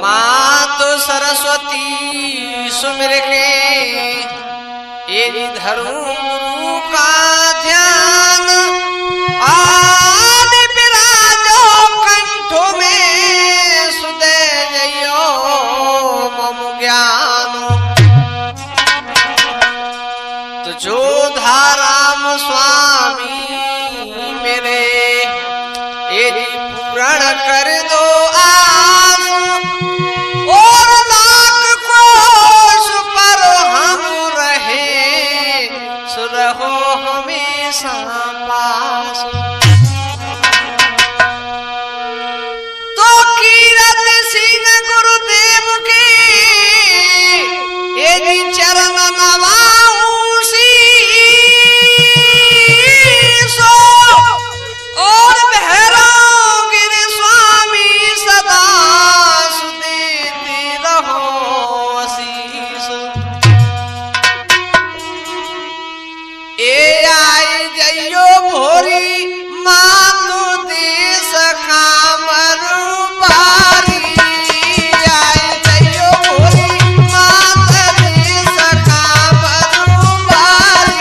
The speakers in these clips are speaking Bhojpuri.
मात सरस्वती सुमिर के ये धर्म का ध्यान आदि विराजो कंठों में सुदे जयो मम ज्ञान तो जो धाराम स्वामी मेरे ये पूर्ण कर दो आस और लाख कोश पर हम रहे सुरहो हमेशा पास तो कीरत सिंह गुरुदेव के ये चरण नवाऊं और भैरव गिरि स्वामी सदा सुदेते रहो आशीष ए आई जइयो भोरी मातु देश कामरु बारी आई जइयो भोरी मात देश कामरु बारी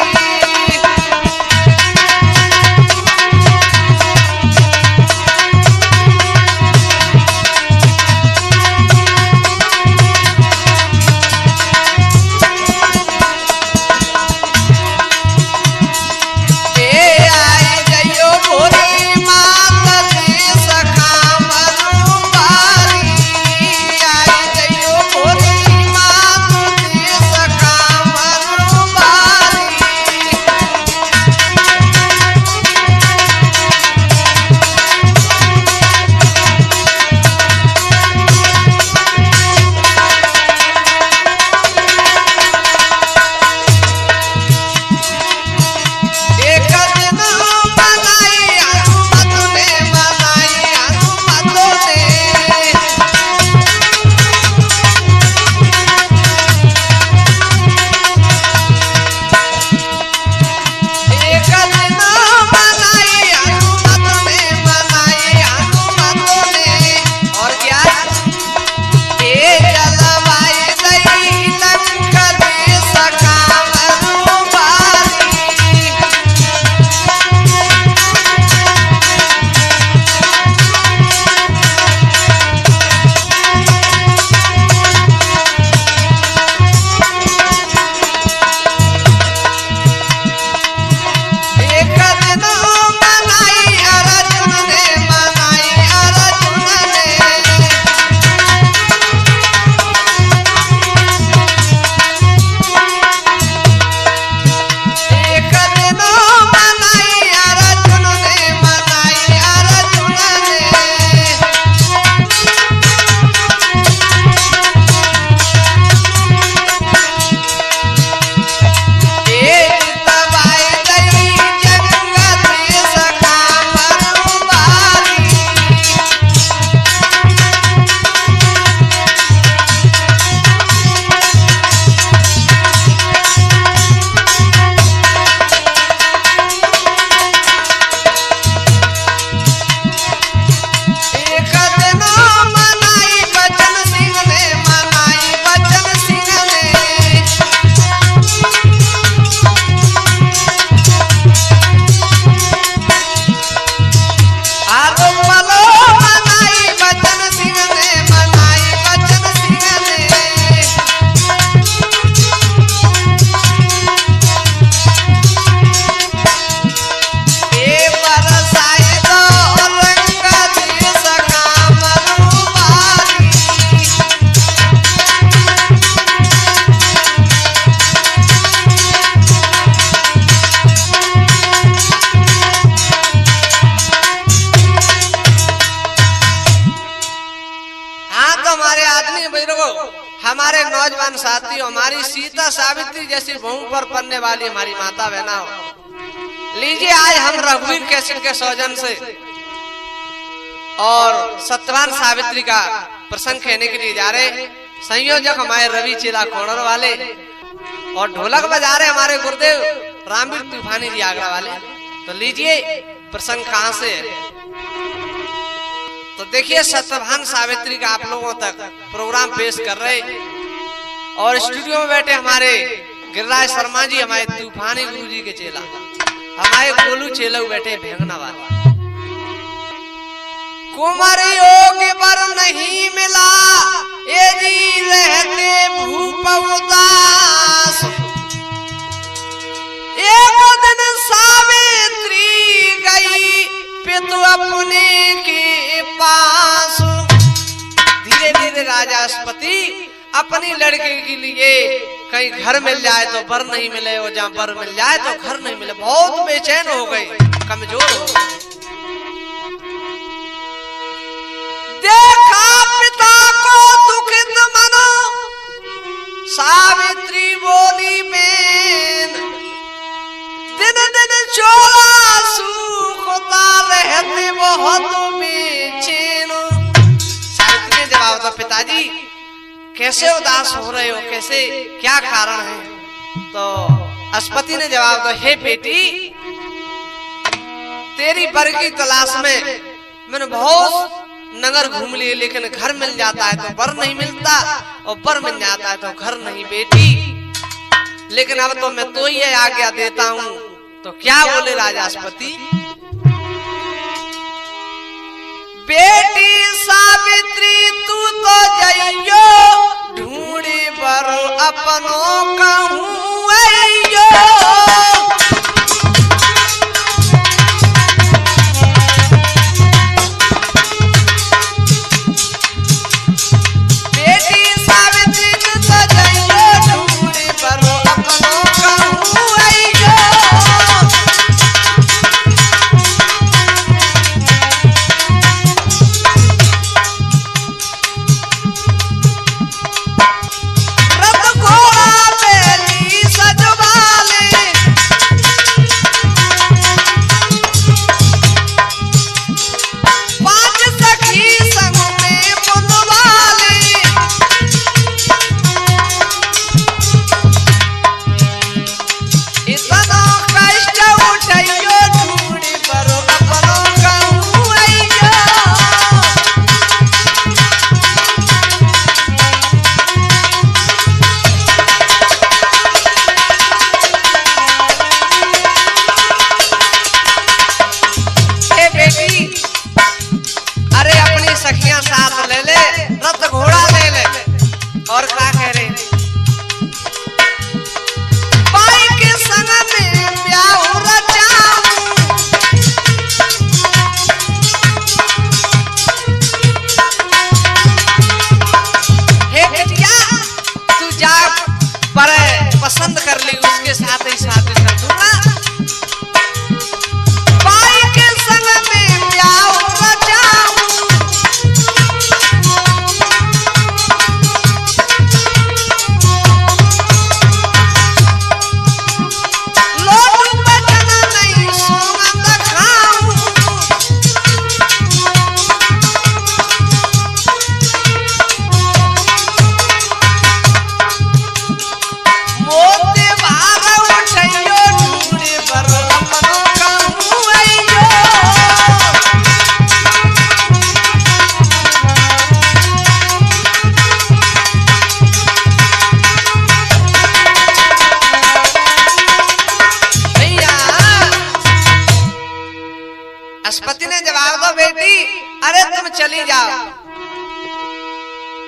हमारे नौजवान साथी हमारी सीता सावित्री जैसी भूमि पर पलने वाली हमारी माता बहना हो। लीजिए आज हम रघुवीर कैसेट के सौजन से और सत्यवान सावित्री का प्रसंग कहने के लिए जा रहे। संयोजक हमारे रवि चेला कोणर वाले और ढोलक बजा रहे हमारे गुरुदेव रामवीर तूफानी जी आगरा वाले। तो लीजिए प्रसंग कहां से है। तो देखिए सत्यवान सावित्री का आप लोगों तक प्रोग्राम पेश कर रहे और स्टूडियो में बैठे हमारे गिरिराज शर्मा जी, हमारे तूफानी गुरु जी के चेला, हमारे गोलू चेला बैठे भेंगना वाला। कुमारियों के बर नहीं मिला ये जी रहते भूप उदास, एक दिन सावित्री गई पितु अपने के पास। धीरे धीरे राजास्पति अपनी लड़के के लिए कहीं घर मिल जाए तो बर नहीं मिले, और जहाँ बर मिल जाए तो घर नहीं मिले, बहुत बेचैन हो गए, कमजोर हो गए। देखा पिता को दुखित मनो, सावित्री बोली बेन, दिन दिन चोला सूखता रहते बहुत बेचैन। सावित्री ने जवाब दिया, पिताजी कैसे उदास हो रहे हो, कैसे, क्या कारण है? तो अस्पति ने जवाब दिया, हे बेटी, तेरी बर की तलाश में मैंने बहुत नगर घूम लिए, लेकिन घर मिल जाता है तो बर नहीं मिलता, और बर मिल जाता है तो घर नहीं बेटी। लेकिन अब तो मैं तो ही आज्ञा देता हूं। तो क्या बोले राजास्पति? बेटी सावित्री तू तो जइयो, ढूंढे बर अपनों कहूं अइयो। पसंद कर ली, उसके साथ ही शादी कर दूंगा। बाई के संग में ब्याह रचाऊं, लोग बचना नहीं सुगंध खाऊं। अस्पति ने जवाब दो, बेटी अरे तुम चली जाओ।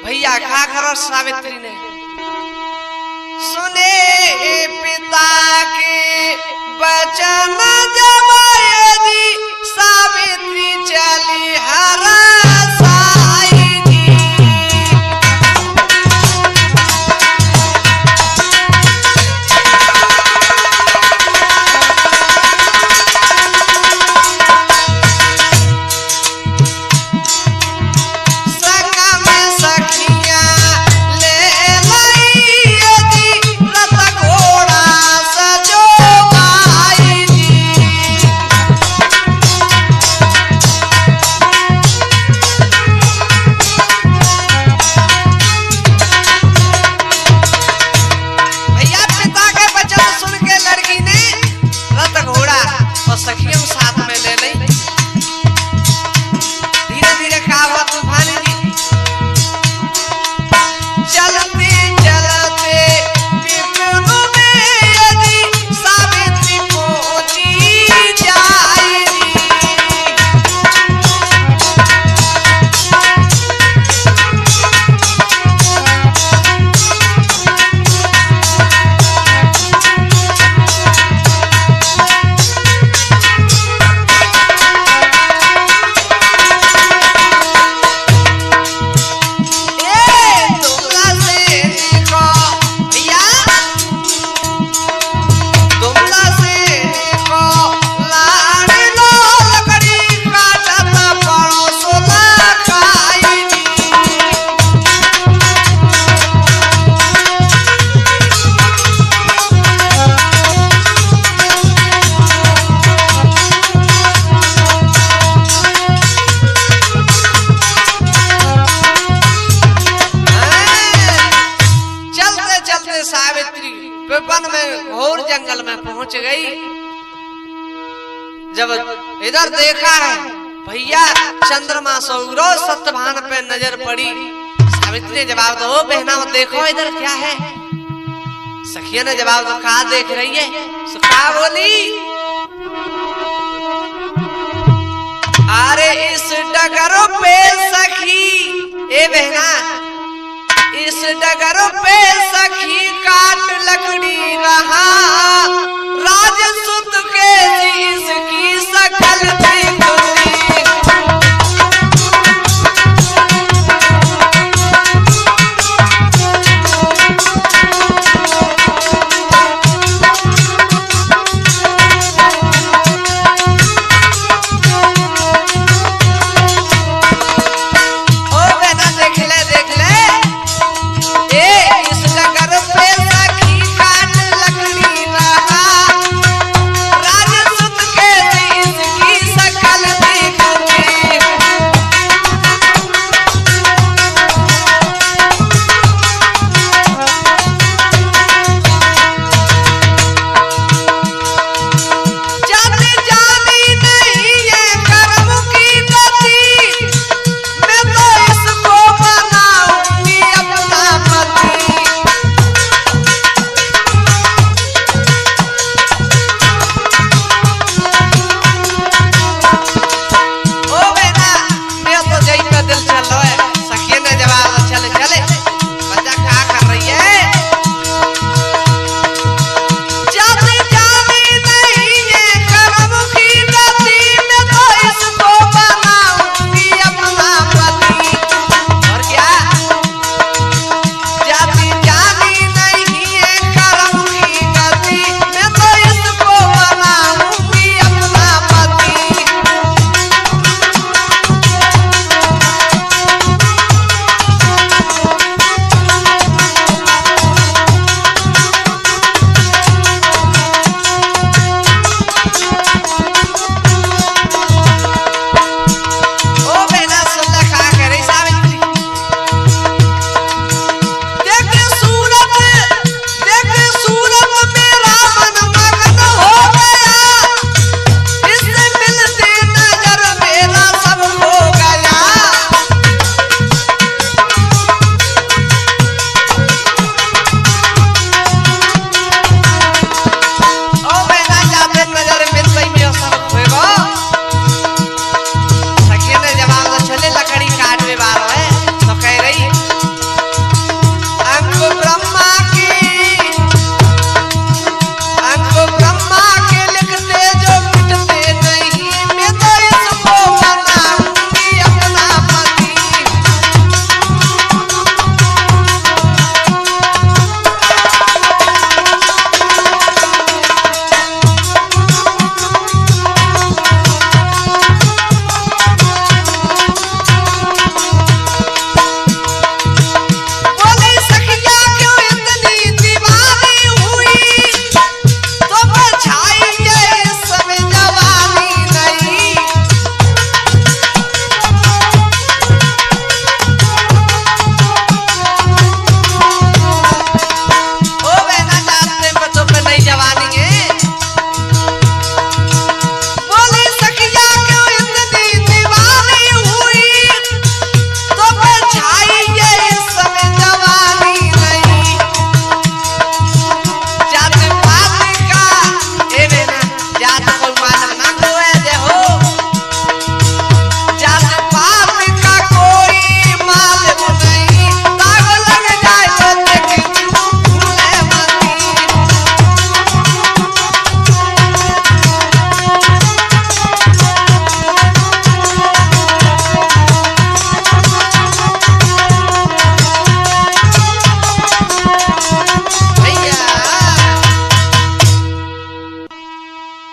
भैया क्या करो? सावित्री ने सुने पिता के वचन जब यदि सावित्री चली हरा वन में घोर जंगल में पहुंच गई। जब इधर देखा है भैया चंद्रमा सौरो सत्यभान पे नजर पड़ी। सावित्री ने जवाब दो बहना देखो इधर क्या है। सखिया ने जवाब दो कहा देख रही है। सुखा बोली अरे इस डगर पे सखी ए बहना इस डगर पे सखी काट लकड़ी रहा राजसुत के इसकी सकल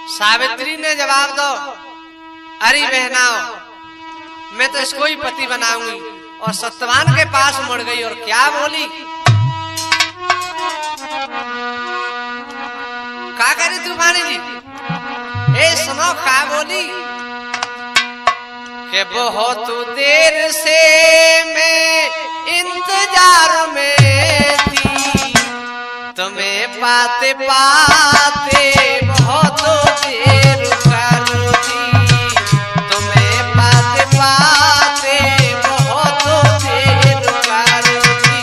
सावित्री ने जवाब दो, अरे बहनाओ मैं तो इसको ही पति बनाऊंगी। और सत्यवान के पास मुड़ गई और क्या बोली, क्या करी तूफानी जी? ए सुनो क्या बोली कि बहुत देर से मैं इंतजार में थी, तुम्हें पाते पाते पाते बहुत देर करो जी, तुम्हें पाते पाते बहुत देर करो जी।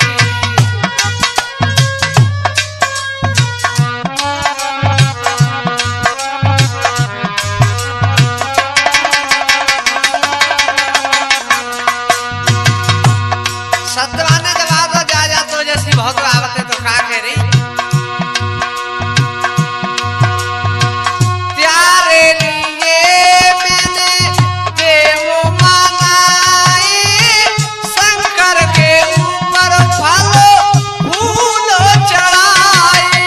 सत्यवान ने जवाब दो जा तो जैसी बहुत आवत है तो का कह रही, त्यारे लिए मैंने देव मनाए, शंकर के ऊपर फल फूल चढ़ाए।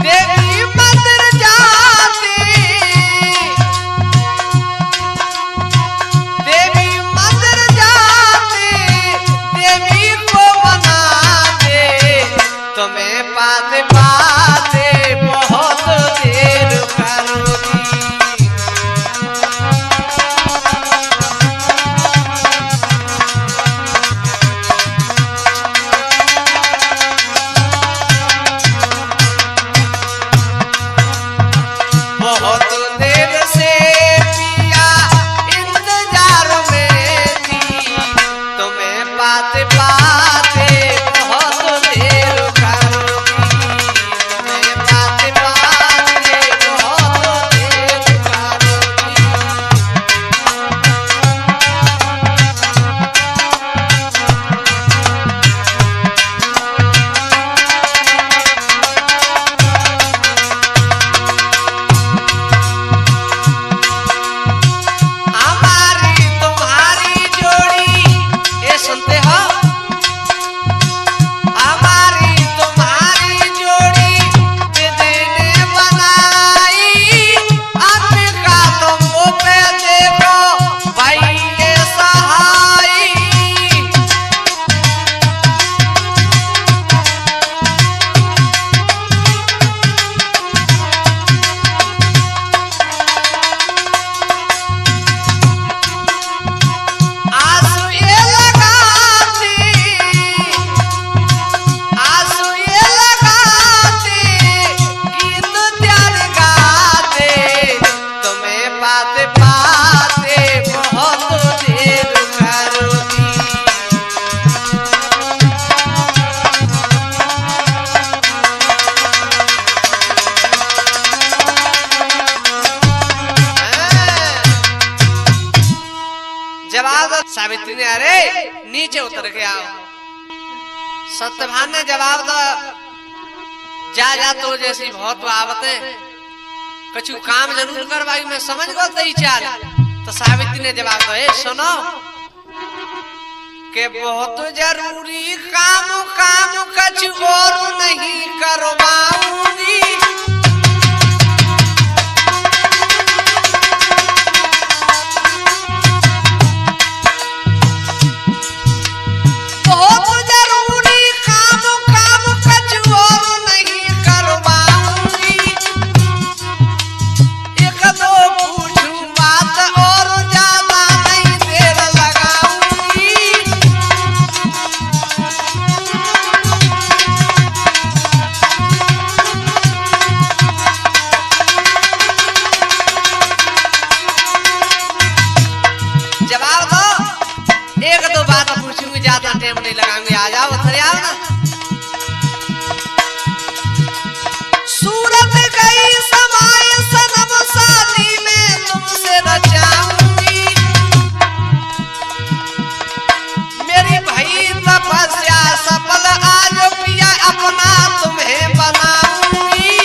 देवी मंदिर जाते, देवी मंदिर जाते, देवी को मनाते, तुम्हें पाते पाते बहुत देर करोगी। बहुत देर से पिया इंतजार में थी, तुम्हें पाते पाते बहुत देर करोगी, तुम्हें पाते पाते बहुत देर करोगी। हमारी तुम्हारी जोड़ी, ये सुनते हो, हमारी तुम्हारी जोड़ी दीदी ने बनाई, अंबिका तुम मुँह पे देखो भाई ये सहाई। आंसू ये लगाती, आंसू ये लगाती, गीत त्यार गाते, तुम्हें पाते पाते बहुत देर करोगी। जवाब दो सावित्री ने, अरे नीचे उतर के आओ। सत्यभान ने जवाब दो जा तो जैसी बहुत आवत है, कछु काम जरूर कर भाई, मैं समझ गो तई चाल। तो सावित्री ने जवाब दो, ए सुनो के बहुत जरूरी काम काम कछु और नहीं करवाऊंगी। बहुत जरूरी काम काम कछु और नहीं करवाऊंगी, एक दो पूछूं बात और ज्यादा नहीं देर लगाऊंगी। जवाब दो, एक दो बात पूछूंगी, ज्यादा टाइम नहीं लगाऊंगी, आ जाओ उधर आओ ना। सूरत गई समाए सनम, शादी में तुमसे रचाऊंगी, मेरी भई तपस्या सफल, आज पिया अपना तुम्हें बनाऊंगी।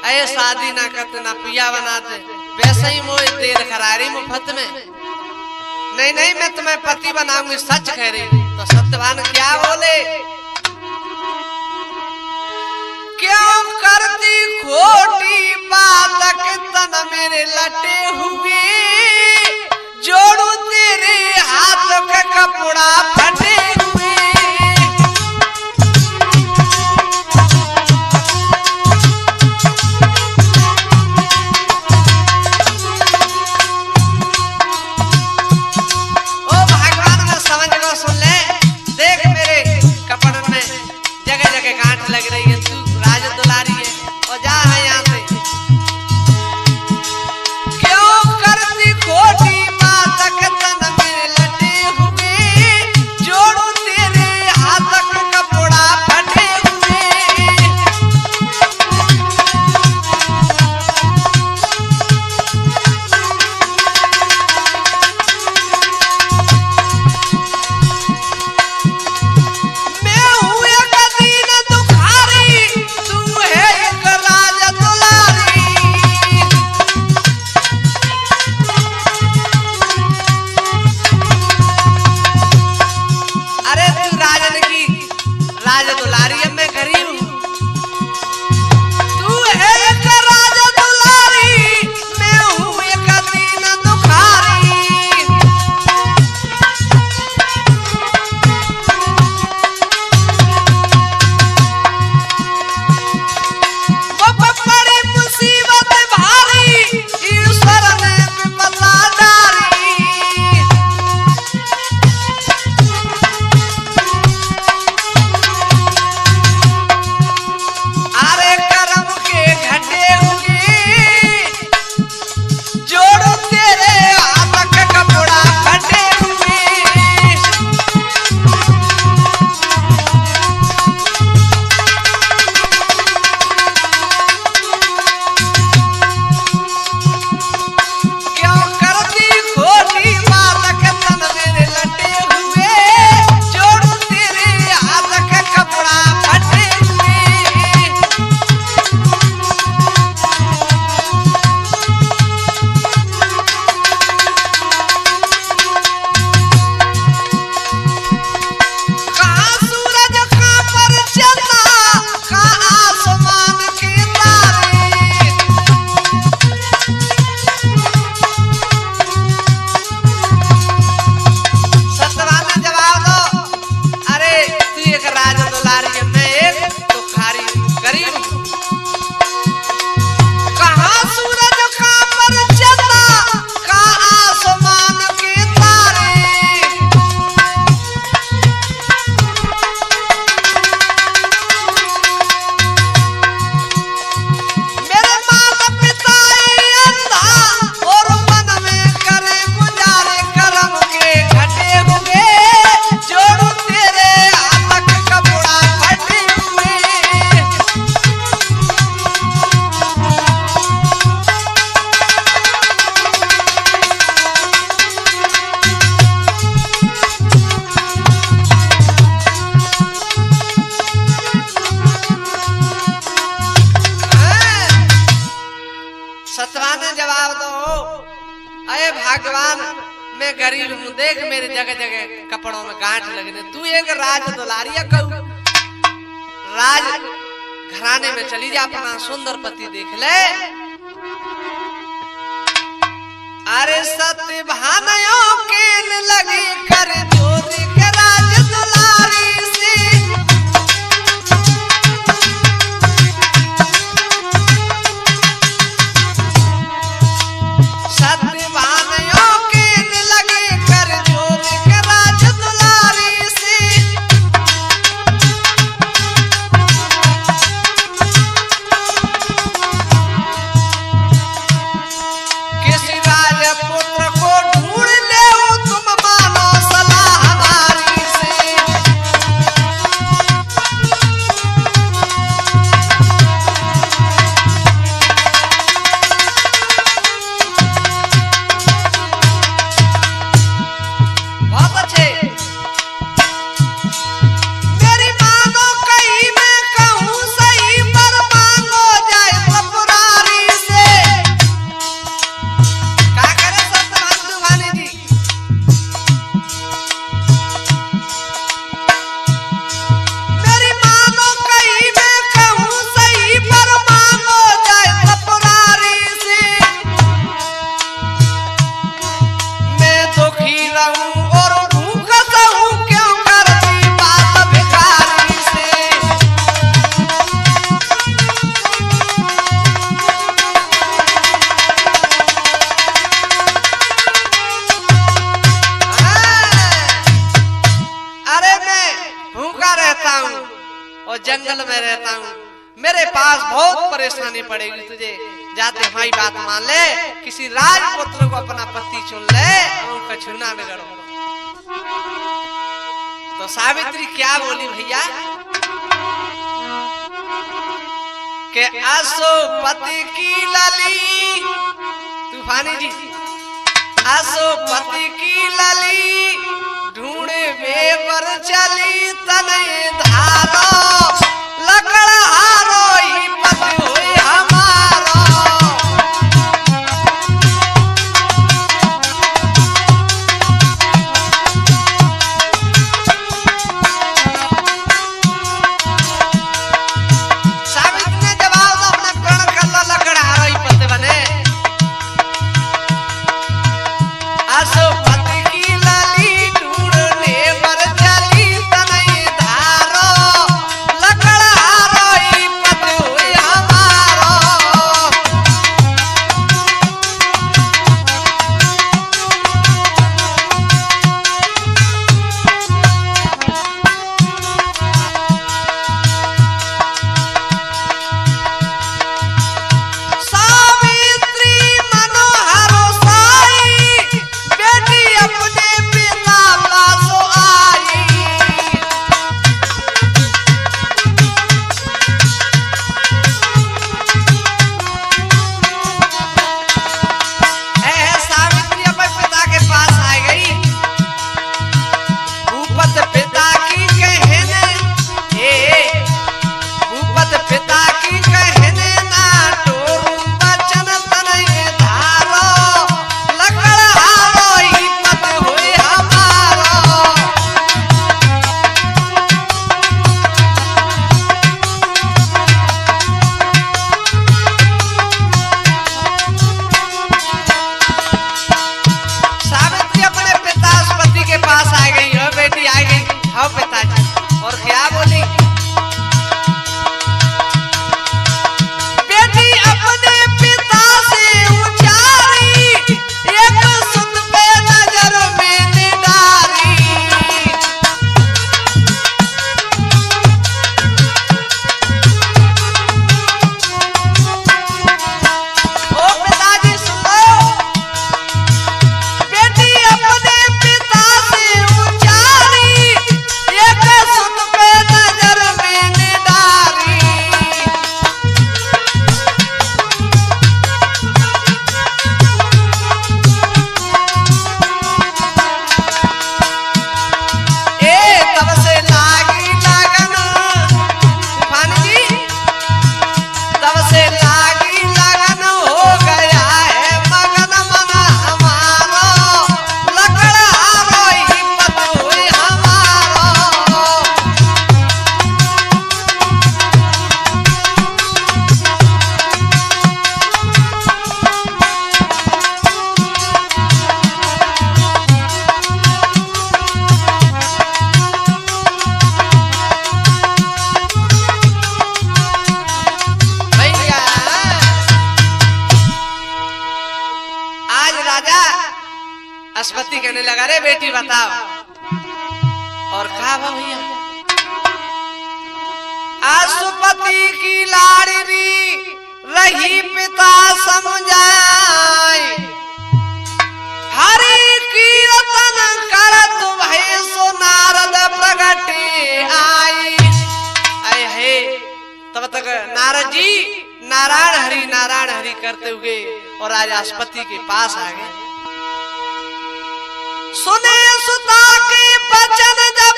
अये शादी ना करते ना पिया बनाते, वैसे ही मोए देर खरारी मुफ्त में। नहीं नहीं मैं तुम्हें पति बनाऊंगी, सच कह रही। तो सत्यवान क्या बोले, क्यों करती खोटी बात तन मेरे लटे हुए, जोड़ू तेरे हाथ का कपड़ा फटे हुए। ओ भगवान में समझ को सुन ले, देख मेरे कपड़न में जगह जगह गांठ लग रही है, तू राज दुलारी है और जा है यहाँ से। क्यों करती खोटी भगवान मैं गरीब हूँ, देख मेरे जगह जगह कपड़ों में गांठ लगने, तू एक राज दुलारिया कहू, राज घराने में चली जा, अपना सुंदर पति देख ले। अरे सत्य भानयों के लगी कर जोरी के राज दुलारी से, सत्य भानयों के लगी कर जोरी के राज दुलारी से। किसी राजपुत्र को ढूंढ ले रहूं और भूख सहूं क्यों करती बात भिखारी से। अरे मैं भूखा रहता हूँ और जंगल में रहता हूँ, मेरे पास बहुत परेशानी पड़ेगी तुझे। जाते हमारी बात मान ले, किसी राजपुत्र को अपना पति चुन ले और उनका छूना बिगड़ो। तो सावित्री क्या बोली भैया के आसो पति की लली, तूफानी जी, आसो पति की लली ढूंढे बेवर चली तने धारो लकड़ा हारो ही पति हुई हमारो। सावित्री ने जवाब दो अपने प्रण कर लकड़ा हारो ही पति बने। आसो पति की लली ढूंढने पर चली तने धारो लकड़ा हारो ही पति हुई हमारो। सावित्री मनोहरो साई बेटी अपने पिता पासो आई। सावित्री अपने पिता के पास आ गई। भूपत पिता की कहने, भूपत पिता की कहने ना टोरू बचन तने धारो लकड़ा हारो ही पति हुई हमारो। सावित्री अपने पिता पति के पास आ गई, हो बेटी आ गई, हो पिताजी, और क्या बोली बेटी अपने पिता से उचारी एक सुत पे नजर में निडारी। ओ पिताजी सुनो, बेटी अपने पिता से उचारी एक सुत पे नजर में निडारी। तब से लागी लगन, तूफानी जी, तब से लागी लगन हो गया है मगन मन हमारो लकड़ा हारो ही पति हुई हमारो। भैया आज राजा अस्पति कहने लगा, रे बेटी बताओ और कहा भैया आसुपति की लाड़री रही पिता समझाई, हरि कीर्तन करत भय सो नारद प्रगटे आई। आए हे तब तक नारद जी नारायण हरि करते हुए और आज अस्पति के पास आ गए। सुने सुता के बचन जब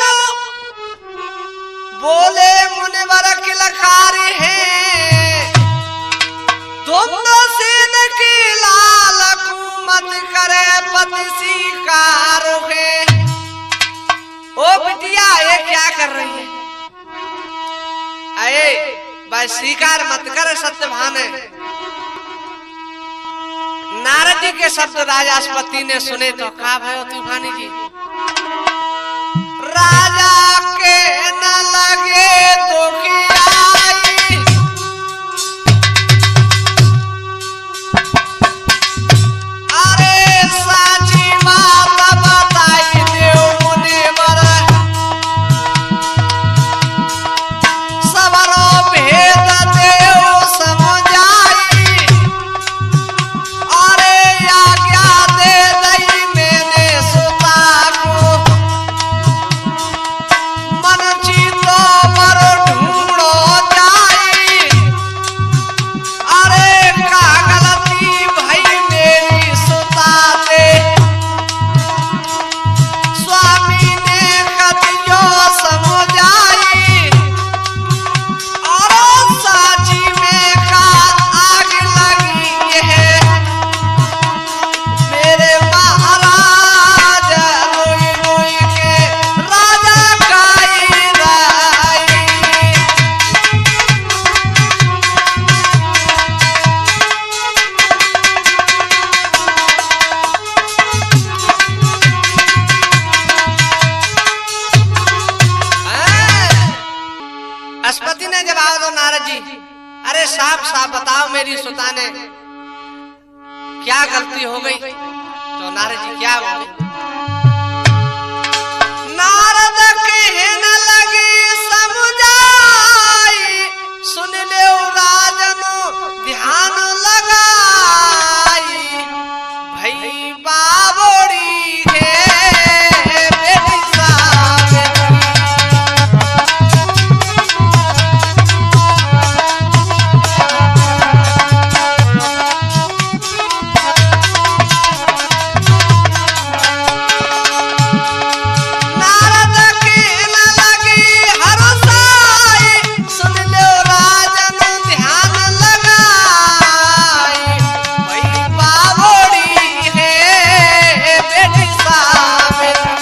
बोले मुनिवर किलकारी है, धुंध सेन की लाल कुमत करे पति शिकार है। ओ बिटिया ये क्या कर रही है? आए भाई स्वीकार मत कर, सत्यभान है। नारद जी के शब्द राजास्पति ने सुने तो का भयो तूफानी जी? राजा के न लगे दुखियाई, अरे साची बात बताई देव मुनिवर, सबरो भेद देव समझाई, अरे आज्ञा दे दई मैंने सुता को, मन चितो पर ढूंढो जाई, अरे का गलती भई मेरी सुता दे, स्वामी ने कदियो समझाई, और साची में का आग लगी है, मेरे महाराज रोई रोई के राजा गाई राई। अस्पति ने जवाब दो नारद जी, अरे साफ साफ बताओ मेरी सुता ने क्या गलती हो गई? तो नारद जी क्या बोले? नारद कहने लगी समझाई, सुन ले राजन ध्यान लगाई, भई बाबोड़ी है बेटी सावेत्री, नारद कहने लगी हरसाई, सुन लो राजन ध्यान लगाई, भई बाबोड़ी है बेटी सावेत्री।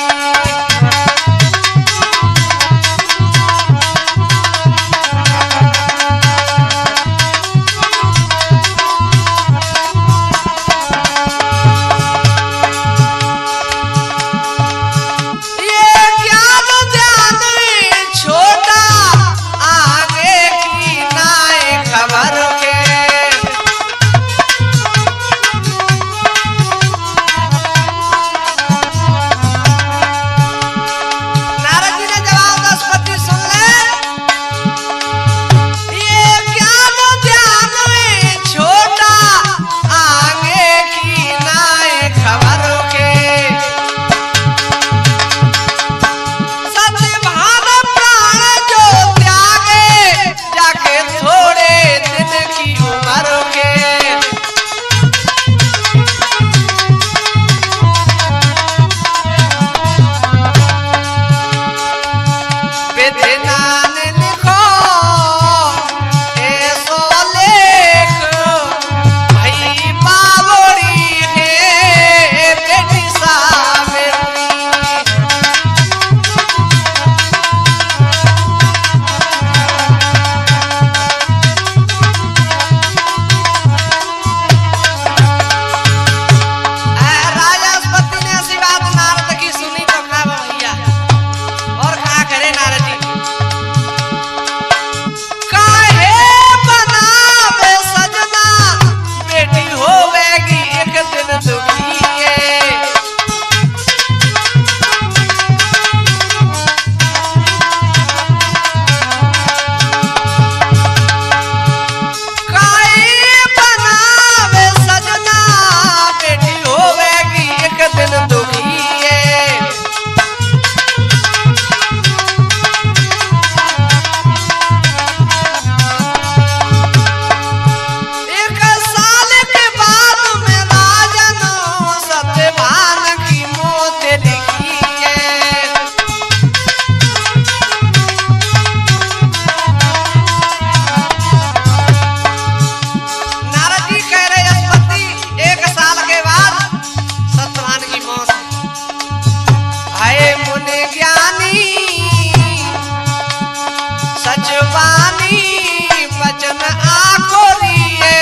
ये ज्ञान ध्यान छोटा, आगे की नाय खबर के, नारद जी ने जवाब दशपति सुन ले, ये ज्ञान ध्यान छोटा, आगे की नाय खबर के, सत्यभान प्राण जो त्यागे, जाके थोड़े दिन की उम्र के, विधिनान लिखो ऐसो लेख, भई बाबोड़ी है बेटी सावेत्री। राजास्पति ने ऐसी बात नारद की सुनी तो खा भैया, और खा करे नारद जी, काहे बनावे सजना, बेटी होवेगी एक दिन दुखी है, काहे बनावे सजना, बेटी होवेगी एक दिन दुखी है, एक साल के बाद में राजन सत्यभान की मौत लिखी है, नारद जी कह रहे अस्पति एक साल के बाद सत्यभान की मौत है, मुनि ज्ञानी सचवानी वचन आखो दिए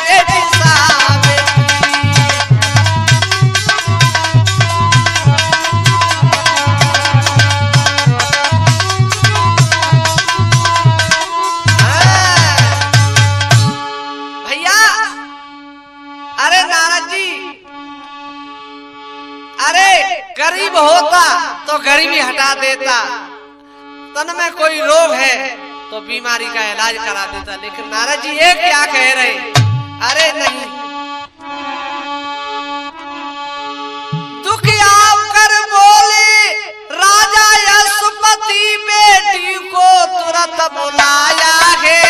बेटी सावेत्री। गरीब होता तो गरीबी हटा देता, तन में कोई रोग है तो बीमारी का इलाज करा देता। लेकिन नारद जी ये क्या कह रहे, अरे नहीं, दुखी आकर बोले राजा यशोपति बेटी को तुरंत बुलाया है।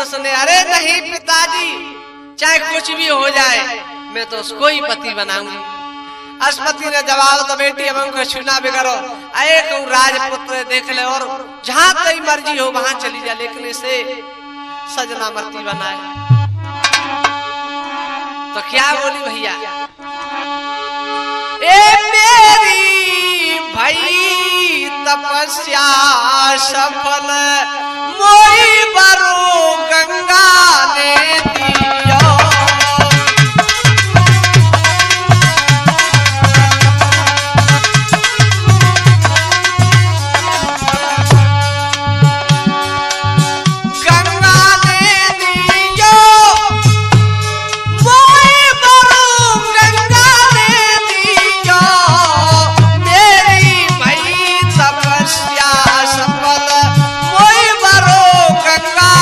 सुने, अरे नहीं पिताजी, चाहे कुछ भी हो जाए मैं तो उसको ही पति बनाऊंगी। अश्वती ने जवाब तो बेटी अब हमको छूना बिगड़ो, एक राजपुत्र देख ले और जहां तेरी मर्जी हो वहां चली जा, लेकिन इसे सजना मती बनाए। तो क्या बोली भैया, ए मेरी भाई तपस्या सफल मोई बरो गंगा ने दियो। गंगा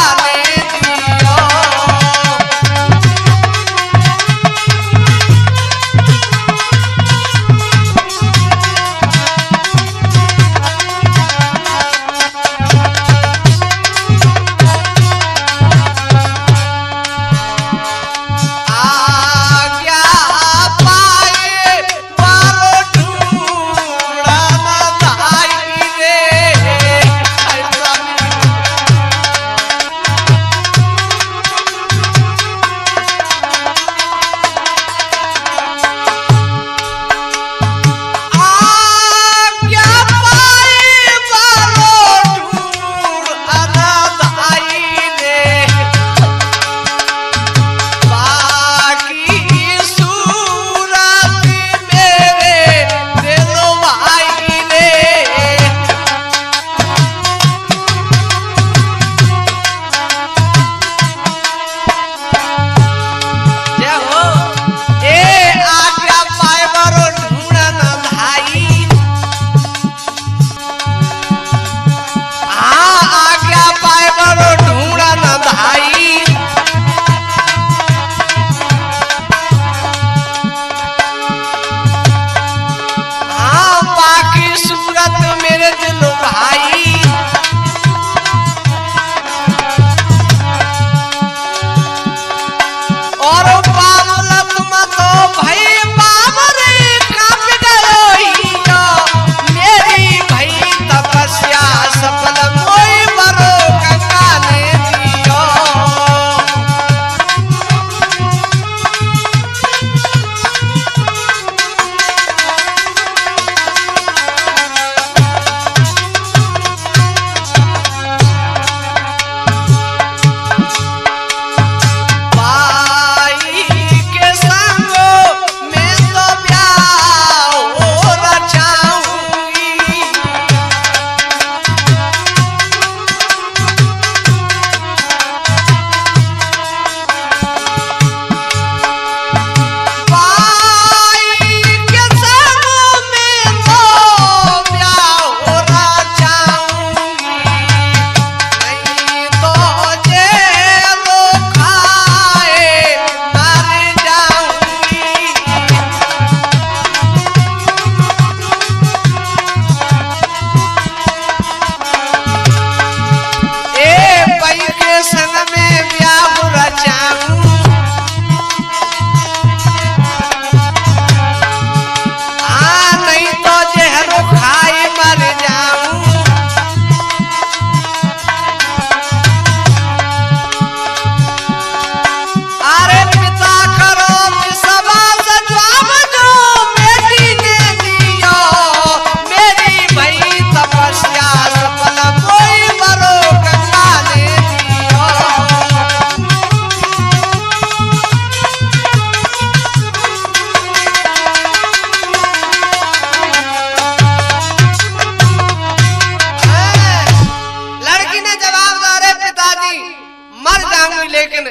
मर जाऊंगी लेकिन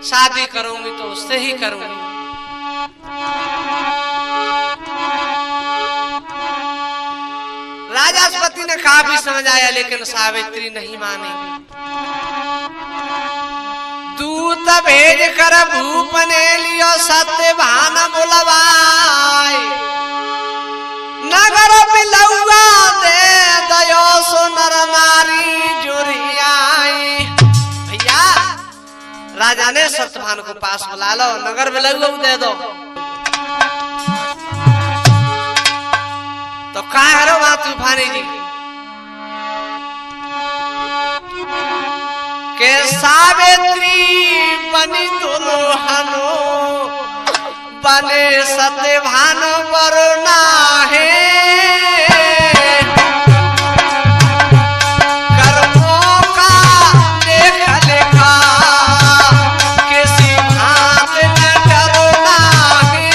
शादी करूंगी तो उससे ही करूंगी। राजास्पति ने काफी समझ आया लेकिन सावित्री नहीं मानी। दूत भेज कर भूप ने लियो सत्यभान बुलवाए, नगर बिलौआ दे दयो सो नर नारी जुरियाई। भैया राजा ने सत्यभान को पास बुला लो, नगर बिलौआ दे दो। तो क्या करो वहां तूफानी जी के सावित्री बनी दुल्हनो बने सत्यभान वरना है, कर्मों का लेख लेखा किसी भांत न डरना है।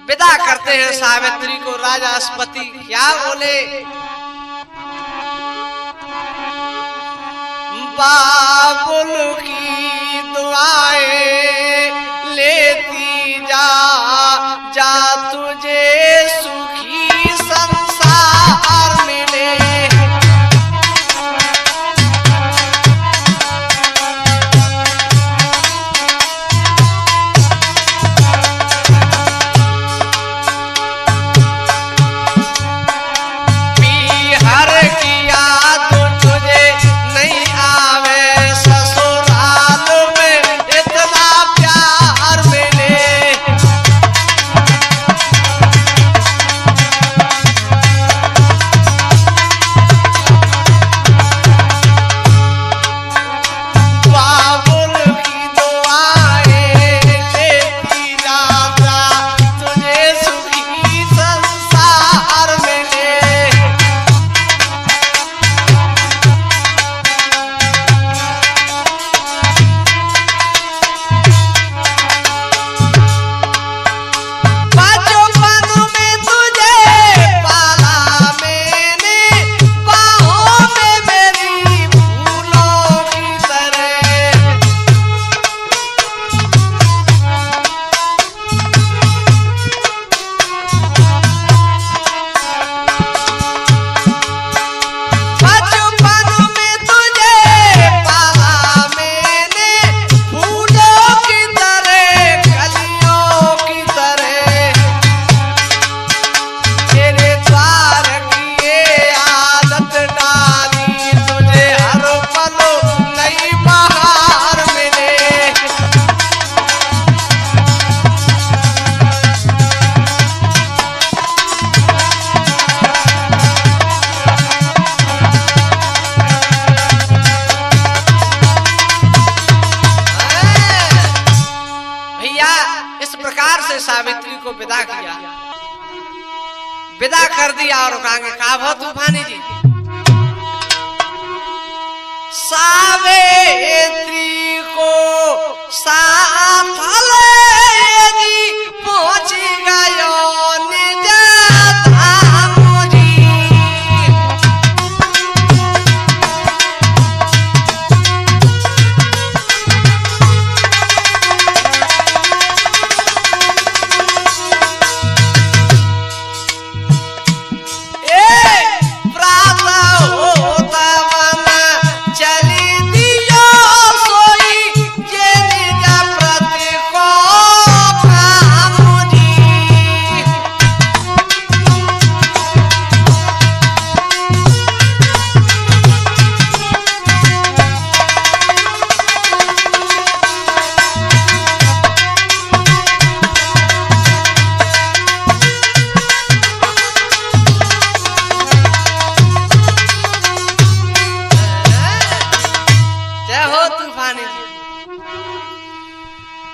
विदा करते हैं सावित्री को राजास्पति। क्या बोले? बाबुल की दुआएं लेती जा जा तुझे सुखी संसार मिले। विदा कर दिया और कहेंगे का भो तूफानी जी। सावित्री को साथ ले जी पहुंच गयो निज धाम जी।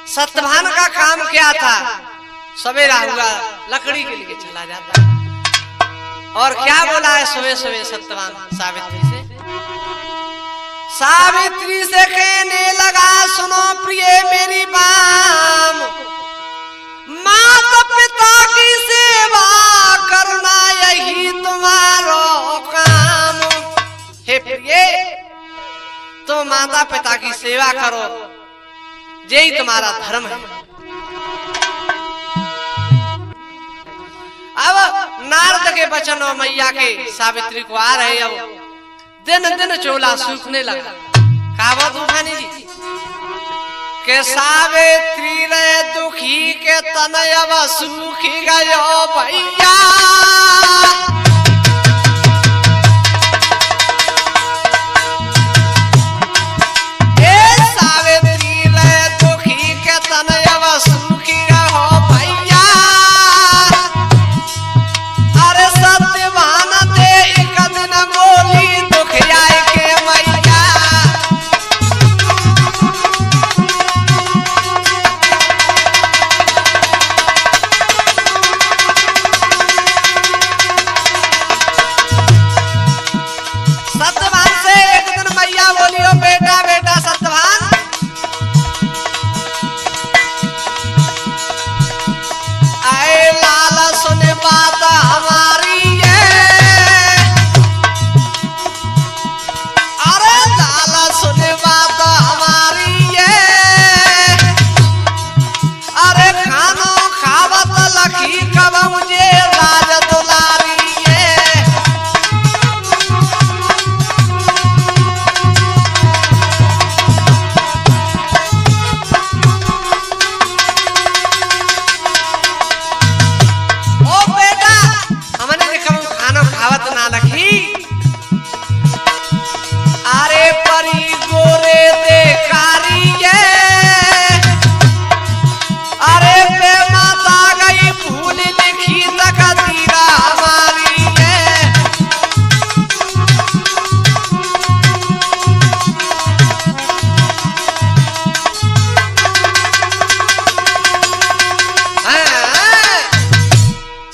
सत्यवान का काम क्या था? सवेरा हुआ लकड़ी के लिए चला जाता और क्या बोला है सुबह सुबह सत्यवान सावित्री से? सावित्री से कहने लगा सुनो प्रिय मेरी बाम, माता पिता की सेवा करना यही तुम्हारो काम। हे प्रिय तुम माता पिता की सेवा करो, यही तुम्हारा धर्म है। अब नारद के वचन और मैया के सावित्री को आ रहे, अब दिन दिन चोला सूखने लगा। कहा तूफानी जी के सावित्री रे दुखी के तनय अब सूखी गयो भैया।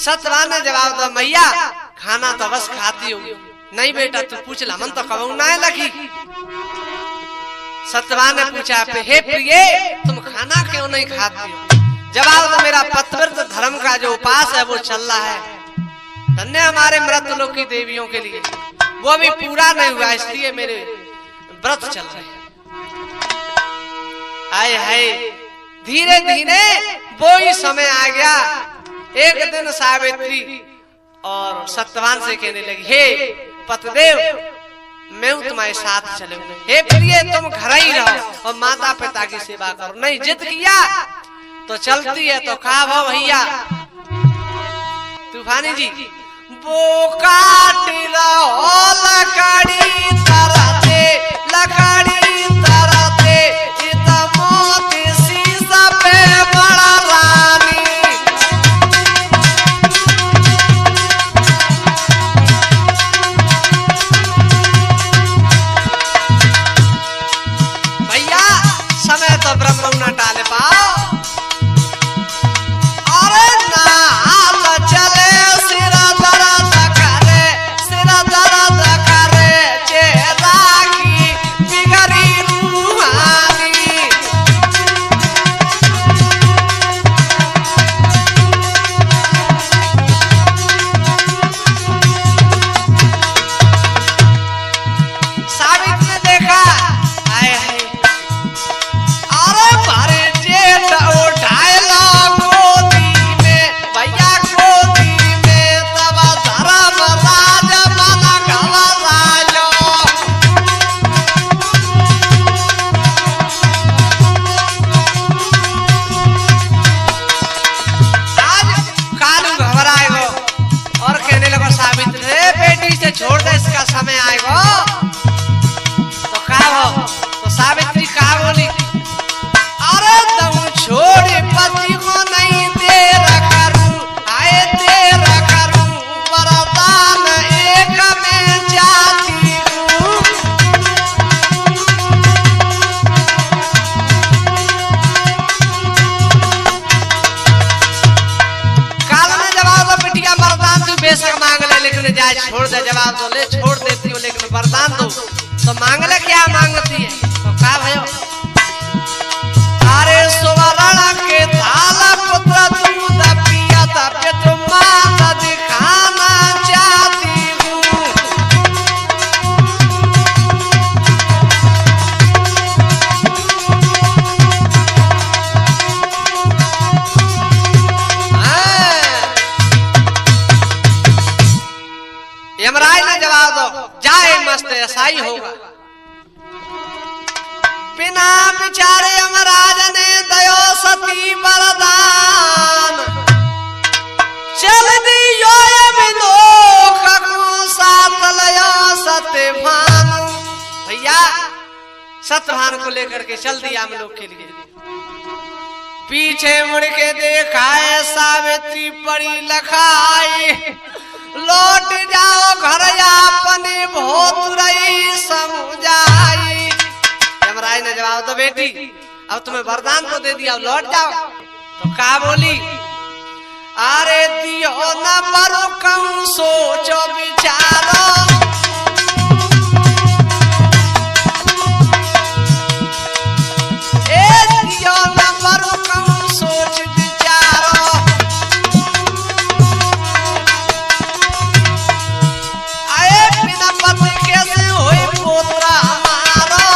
सत्यवान ने जवाब दिया मैया खाना तो बस खाती हो, नहीं बेटा तू पूछ ला मन तो कबू ना लगी। सत्यवान ने पूछा हे प्रिय तुम खाना क्यों नहीं खाती हो? जवाब तो मेरा पतिव्रत धर्म का जो उपास है वो चल रहा है, धन्य हमारे मृतलोक की देवियों के लिए, वो भी पूरा नहीं हुआ इसलिए मेरे व्रत चल रहे हैं। आए हाय धीरे धीरे वो ही समय आ गया। एक दिन सावित्री और सत्यवान से कहने लगी हे पतिदेव मैं तुम्हारे साथ चलूंगी, हे प्रिय तुम घर ही रहो और माता पिता की सेवा करो। नहीं जिद किया तो चलती है तो कहा भो भैया तूफानी जी वो काटी लकड़ी तरते लकड़ी तरते मोती शीशा पे बड़ा रानी। भैया समय तो ब्रह्म न टाले पाओ। अरे ना चले सिरा इतने जाए छोड़ दे, जवाब दो, ले छोड़ देती हूँ लेकिन वरदान दो। तो मांगले क्या मांगती है? तो का भयो? अरे सुवर्ण के थाला पुत्र दूध पिया था पे तुम माता दिखाना चाहती हूँ। यमराज ने जवाब दो, जाए मस्त ऐसा ही होगा। बिना विचारे यमराज ने दयो सती वरदान, चल दियो विलोक को साथ लयो सत्यभानु। भैया सत्यभानु को लेकर के चल दिया हम लोग के लिए। पीछे मुड़ के देखा है सावित्री पड़ी लखाई, लौट जाओ घर अपने भोत रही समझाई। यमराज ने जवाब दो, बेटी अब तुम्हें वरदान तो दे दिया, लौट जाओ। तो का बोली? अरे दियो न मरो कम सोचो विचारो, ए दियो न मरो कम सोच विचारो। आए बिना पति कैसे होई पोतरा हमारो।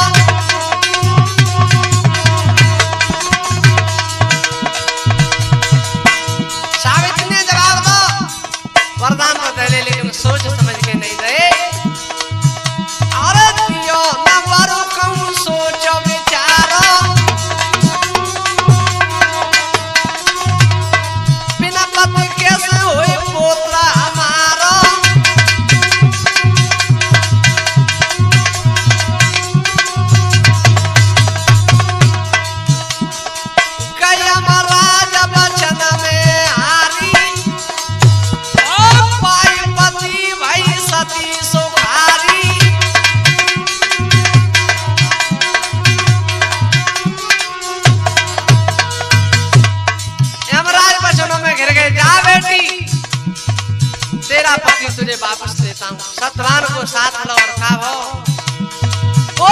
वरदान तो दे ले लेकिन सोच समझ के नहीं दे। और दियो न वरु कहूं सोचो विचारो, बिना पति कैसे होए पोतरा हमारो। कई महाराज बचन में हारी, सती सुखारी। यमराज वचनों में घिर गए, जा बेटी तेरा पति तुझे वापस देता हूँ। सत्यवान को साथ लो और खाओ। ओ